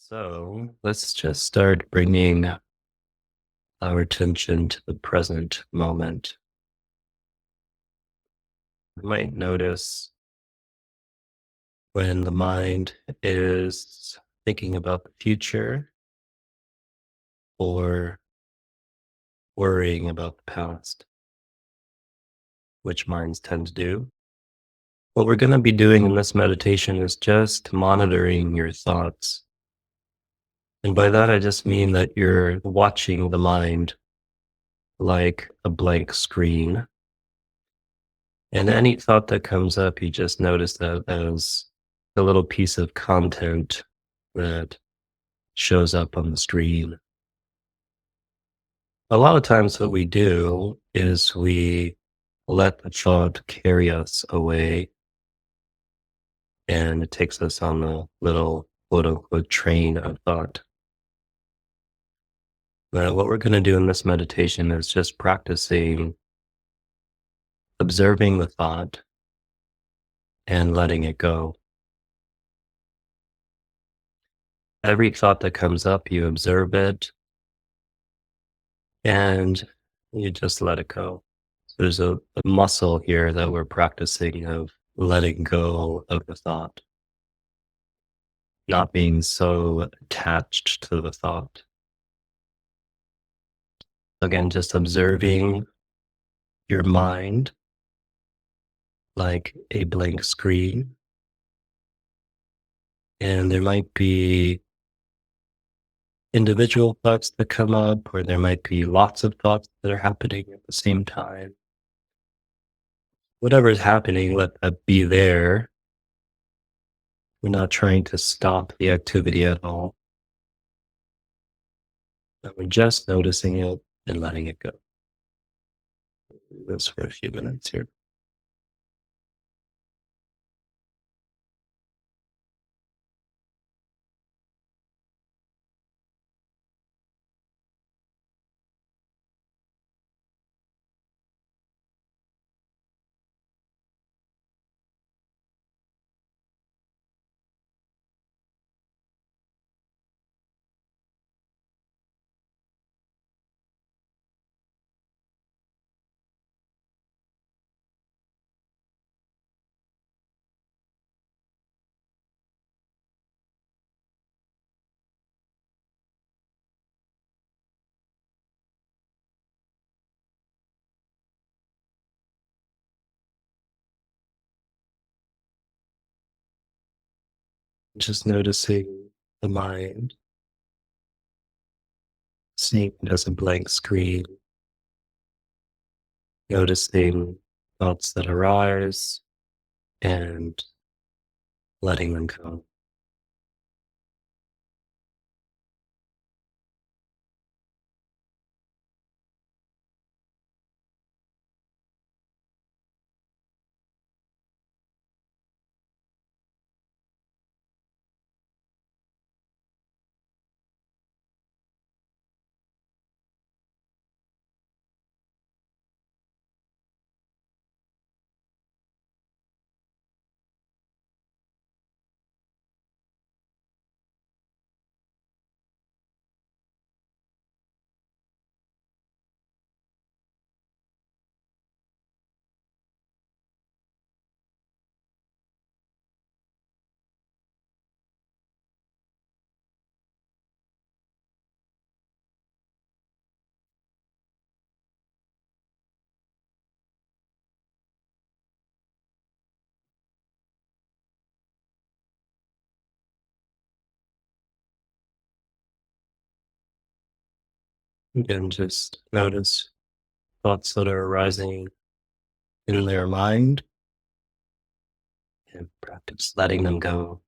So let's just start bringing our attention to the present moment. You might notice when the mind is thinking about the future or worrying about the past, which minds tend to do. What we're going to be doing in this meditation is just monitoring your thoughts. And by that, I just mean that you're watching the mind like a blank screen. And any thought that comes up, you just notice that as a little piece of content that shows up on the screen. A lot of times, what we do is we let the thought carry us away, and it takes us on a little quote unquote train of thought. But what we're going to do in this meditation is just practicing observing the thought and letting it go. Every thought that comes up, you observe it and you just let it go. So there's a muscle here that we're practicing of letting go of the thought, not being so attached to the thought. Again, just observing your mind like a blank screen. And there might be individual thoughts that come up, or there might be lots of thoughts that are happening at the same time. Whatever is happening, let that be there. We're not trying to stop the activity at all, but we're just noticing it and letting it go. Do this for a few minutes here. Just noticing the mind, seeing it as a blank screen, noticing thoughts that arise and letting them go. Again, just notice thoughts that are arising in their mind and practice letting them go.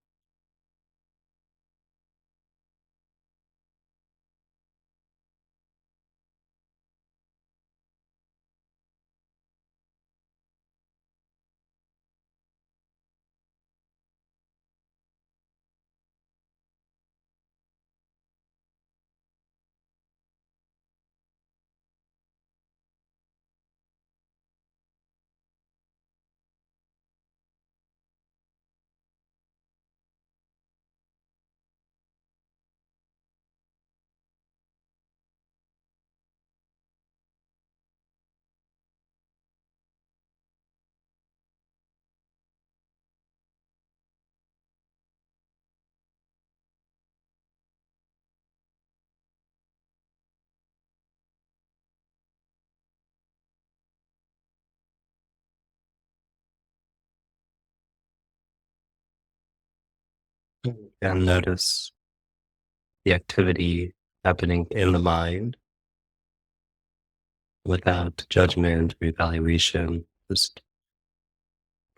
And notice the activity happening in the mind without judgment or evaluation. Just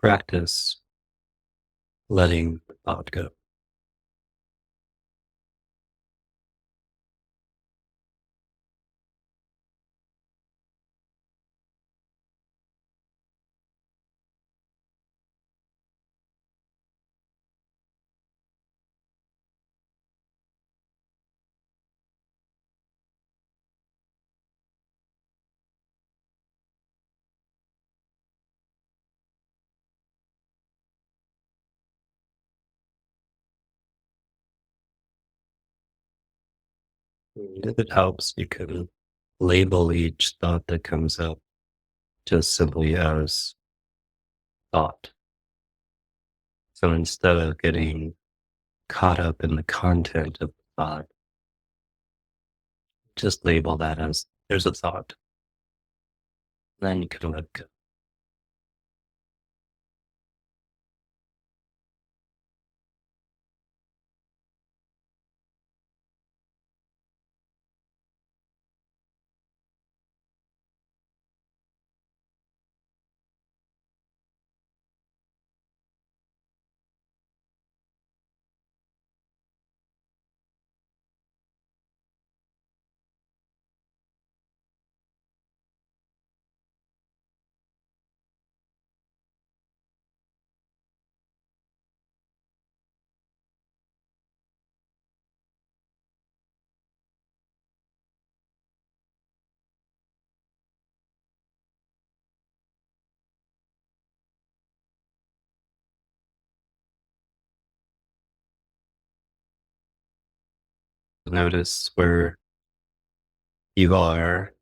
practice letting the thought go. And if it helps, you can label each thought that comes up just simply as thought. So instead of getting caught up in the content of the thought, just label that as there's a thought. Then you can let go. Notice where you are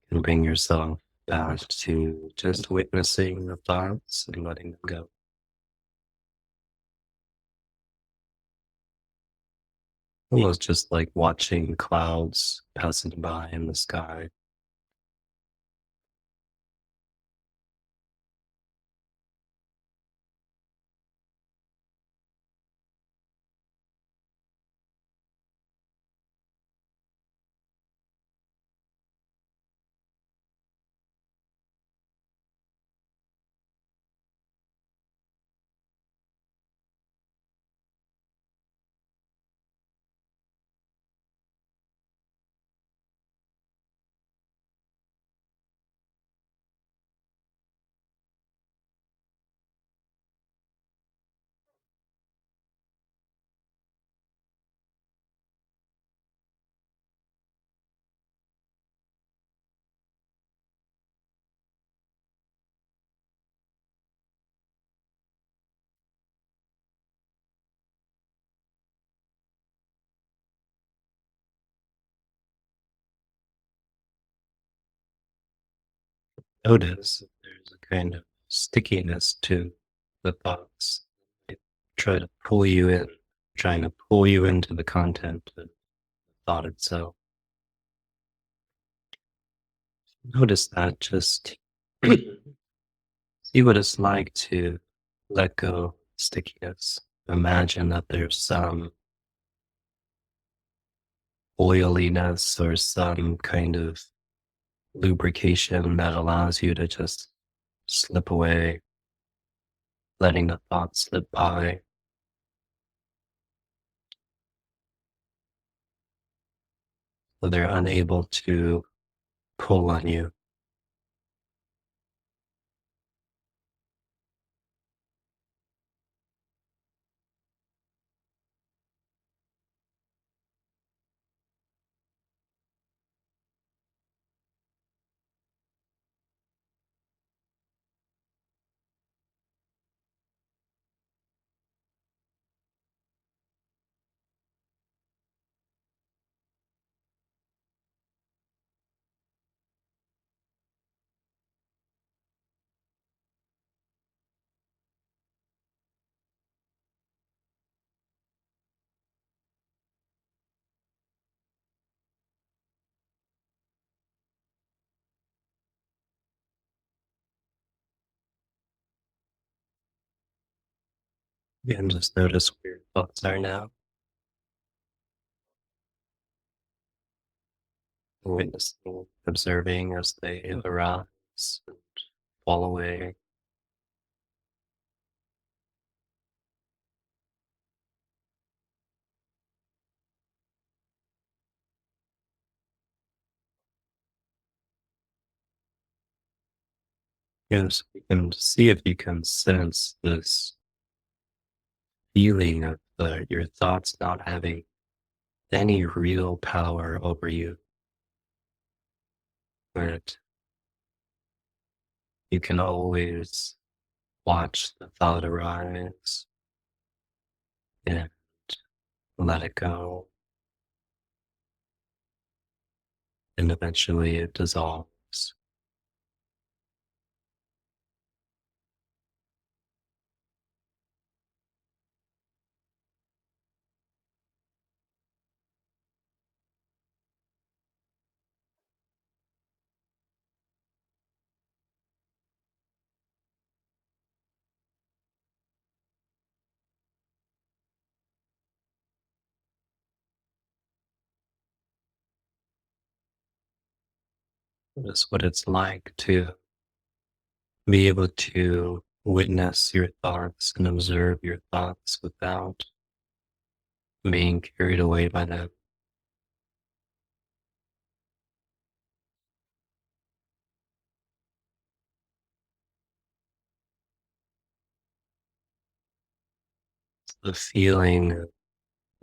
and bring yourself back to just witnessing the thoughts and letting them go. Almost just like watching clouds passing by in the sky. Notice if there's a kind of stickiness to the thoughts. They try to pull you in, trying to pull you into the content of the thought itself. Notice that, just see what it's like to let go of stickiness. Imagine that there's some oiliness or some kind of lubrication that allows you to just slip away, letting the thoughts slip by. So they're unable to pull on you. And just notice where your thoughts are now. Witnessing, observing as they arise and fall away. Yes, you can see if you can sense this feeling of your thoughts not having any real power over you, but you can always watch the thought arise and let it go, and eventually it dissolves. That's what it's like to be able to witness your thoughts and observe your thoughts without being carried away by them. The feeling of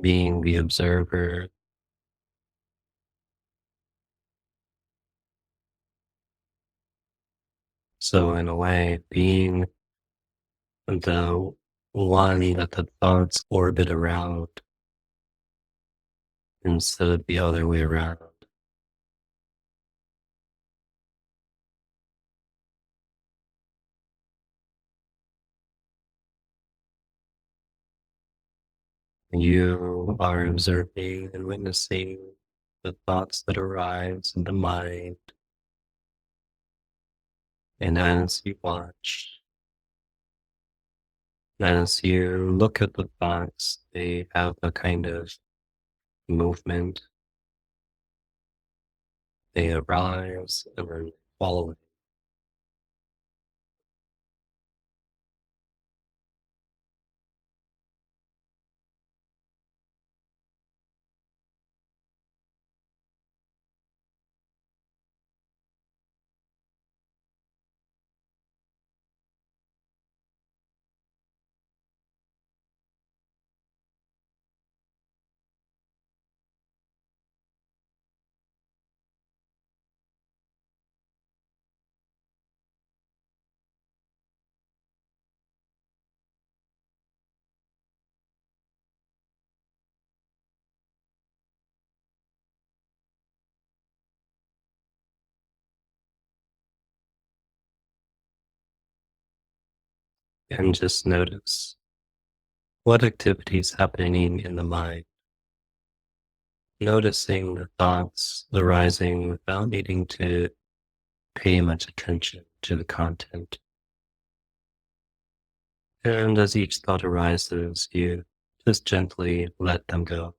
being the observer. So in a way, being the one that the thoughts orbit around instead of the other way around. You are observing and witnessing the thoughts that arise in the mind. And as you watch, as you look at the thoughts, they have a kind of movement. They arise and then fall away. And just notice what activity is happening in the mind. Noticing the thoughts arising without needing to pay much attention to the content. And as each thought arises, you just gently let them go.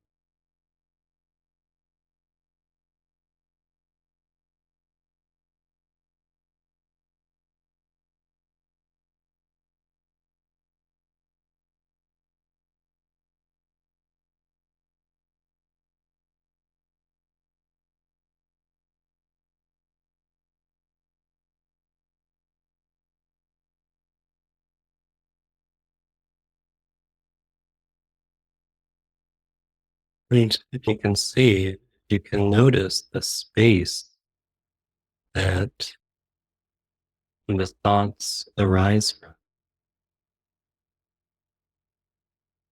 And if you can see, you can notice the space that the thoughts arise from.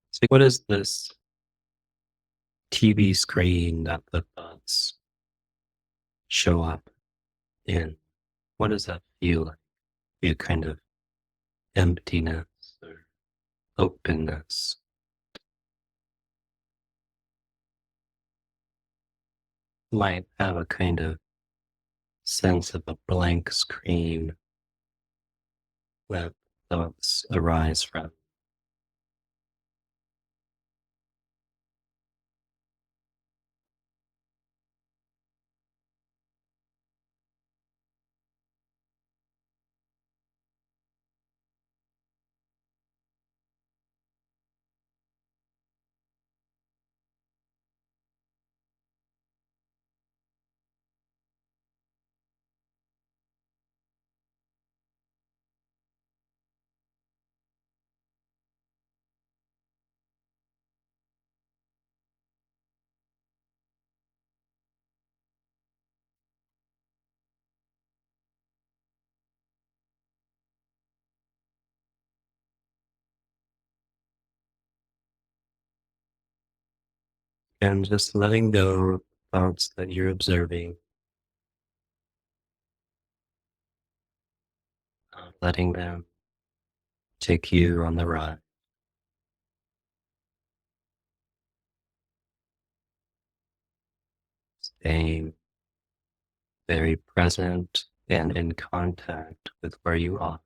So what is this TV screen that the thoughts show up in? What does that feel like? A kind of emptiness or openness. Might have a kind of sense of a blank screen that thoughts arise from. and just letting go of thoughts that you're observing, letting them take you on the ride, staying very present and in contact with where you are.